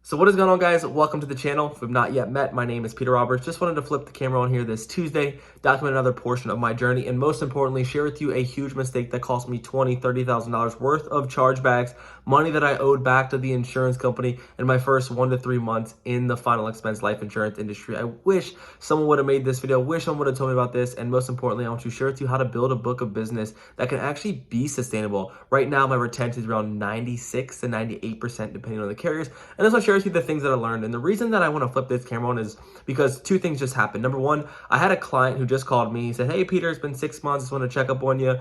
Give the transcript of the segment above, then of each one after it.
So what is going on, guys? Welcome to the channel. If we've not yet met, my name is Peter Roberts. Just wanted to flip the camera on here this Tuesday, document another portion of my journey, and most importantly, share with you a huge mistake that cost me $20,000, $30,000 worth of chargebacks, money that I owed back to the insurance company in my first 1 to 3 months in the final expense life insurance industry. I wish someone would have made this video. Wish someone would have told me about this. And most importantly, I want to share with you how to build a book of business that can actually be sustainable. Right now, my retention is around 96 to 98%, depending on the carriers. And this will share with you the things that I learned. And the reason that I want to flip this camera on is because two things just happened. Number one, I had a client who just called me. He said, "Hey, Peter, it's been 6 months. Just want to check up on you."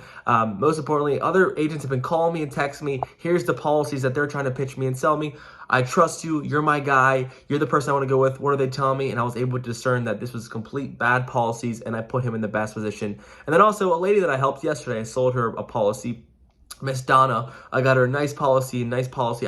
Most importantly, other agents have been calling me and texting me. Here's the policies that they're trying to pitch me and sell me. I trust you. You're my guy. You're the person I want to go with. What are they telling me? And I was able to discern that this was complete bad policies, and I put him in the best position. And then also a lady that I helped yesterday, I sold her a policy. Miss Donna, I got her a nice policy.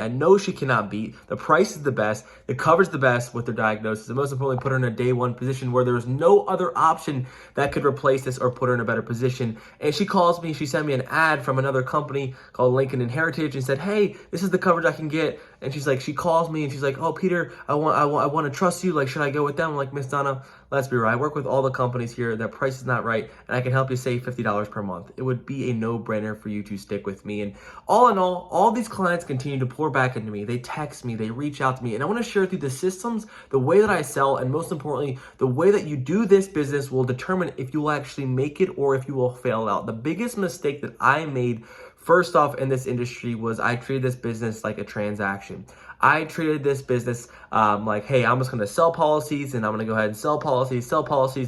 I know she cannot beat. The price is the best. The coverage the best with their diagnosis. And most importantly, put her in a day one position where there was no other option that could replace this or put her in a better position. And she calls me. She sent me an ad from another company called Lincoln and Heritage and said, "Hey, this is the coverage I can get." And she's like, she calls me and she's like, "Oh, Peter, I want to trust you. Like, should I go with them?" I'm like, "Miss Donna, let's be real. I work with all the companies here. Their price is not right, and I can help you save $50 per month. It would be a no-brainer for you to stick with me." And all in all these clients continue to pour back into me. They text me, they reach out to me, and I want to share with you the systems, the way that I sell, and most importantly, the way that you do this business will determine if you will actually make it or if you will fail out. The biggest mistake that I made first off in this industry was I treated this business like a transaction. I treated this business like, hey, I'm just going to sell policies and I'm going to go ahead and sell policies,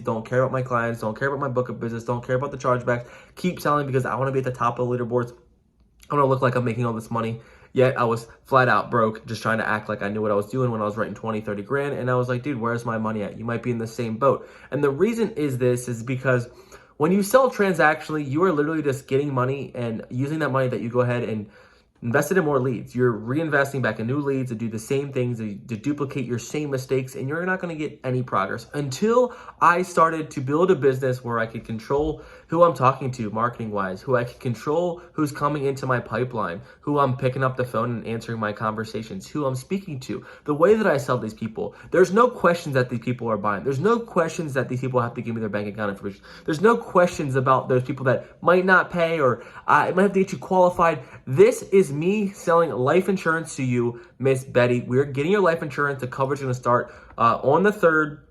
don't care about my clients, don't care about my book of business, don't care about the chargebacks, keep selling because I want to be at the top of the leaderboards. I want to look like I'm making all this money. Yet I was flat out broke, just trying to act like I knew what I was doing when I was writing 20, 30 grand. And I was like, dude, where's my money at? You might be in the same boat. And the reason is because when you sell transactionally, you are literally just getting money and using that money that you go ahead and invest it in more leads. You're reinvesting back in new leads to do the same things, to duplicate your same mistakes, and you're not going to get any progress. Until I started to build a business where I could control who I'm talking to marketing-wise, who I could control who's coming into my pipeline, who I'm picking up the phone and answering my conversations, who I'm speaking to, the way that I sell these people. There's no questions that these people are buying. There's no questions that these people have to give me their bank account information. There's no questions about those people that might not pay or I might have to get you qualified. This is me selling life insurance to you, Miss Betty. We're getting your life insurance. The coverage is going to start on the 3rd.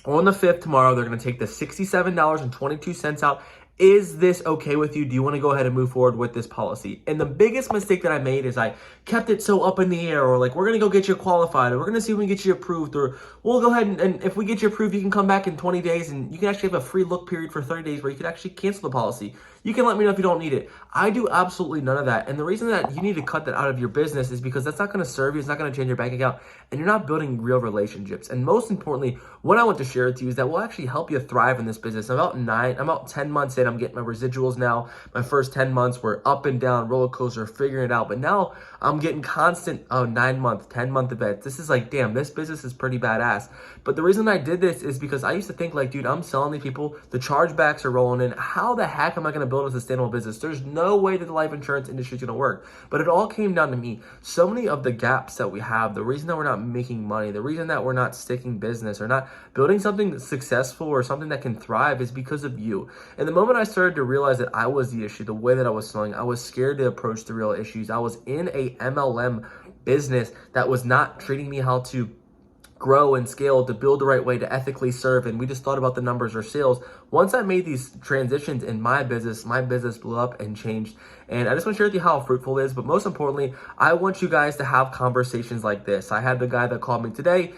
On the 5th tomorrow, they're going to take the $67.22 out. Is this okay with you? Do you want to go ahead and move forward with this policy? And the biggest mistake that I made is I kept it so up in the air, or like, we're going to go get you qualified, or we're going to see if we can get you approved, or we'll go ahead and if we get you approved, you can come back in 20 days and you can actually have a free look period for 30 days where you can actually cancel the policy. You can let me know if you don't need it. I do absolutely none of that. And the reason that you need to cut that out of your business is because that's not going to serve you. It's not going to change your bank account, and you're not building real relationships. And most importantly, what I want to share with you is that will actually help you thrive in this business. I'm about 10 months in. I'm getting my residuals now. My first 10 months were up and down, roller coaster, figuring it out. But now I'm getting constant 9-month, 10-month events. This is like, damn, this business is pretty badass. But the reason I did this is because I used to think like, dude, I'm selling these people. The chargebacks are rolling in. How the heck am I going to build a sustainable business? There's no way that the life insurance industry is going to work. But it all came down to me. So many of the gaps that we have, the reason that we're not making money, the reason that we're not sticking business or not building something that's successful or something that can thrive is because of you. And the moment I started to realize that I was the issue, the way that I was selling, I was scared to approach the real issues. I was in a MLM business that was not treating me how to grow and scale, to build the right way, to ethically serve, and we just thought about the numbers or sales. Once I made these transitions in my business blew up and changed. And I just want to share with you how fruitful it is, but most importantly, I want you guys to have conversations like this. I had the guy that called me today,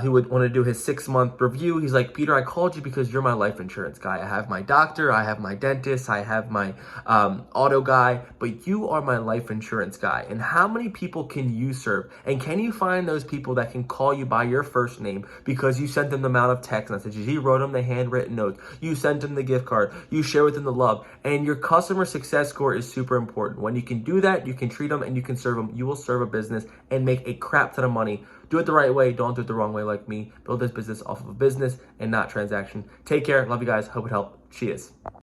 who would want to do his 6-month review. He's like, "Peter, I called you because you're my life insurance guy. I have my doctor, I have my dentist, I have my auto guy, but you are my life insurance guy. And how many people can you serve? And can you find those people that can call you by your first name because you sent them the amount of text messages, he wrote them the handwritten notes, you sent them the gift card, you share with them the love, and your customer success score is super important. When you can do that, you can treat them and you can serve them. You will serve a business and make a crap ton of money. Do it the right way. Don't do it the wrong way like me. Build this business off of a business and not transaction. Take care. Love you guys. Hope it helped. Cheers.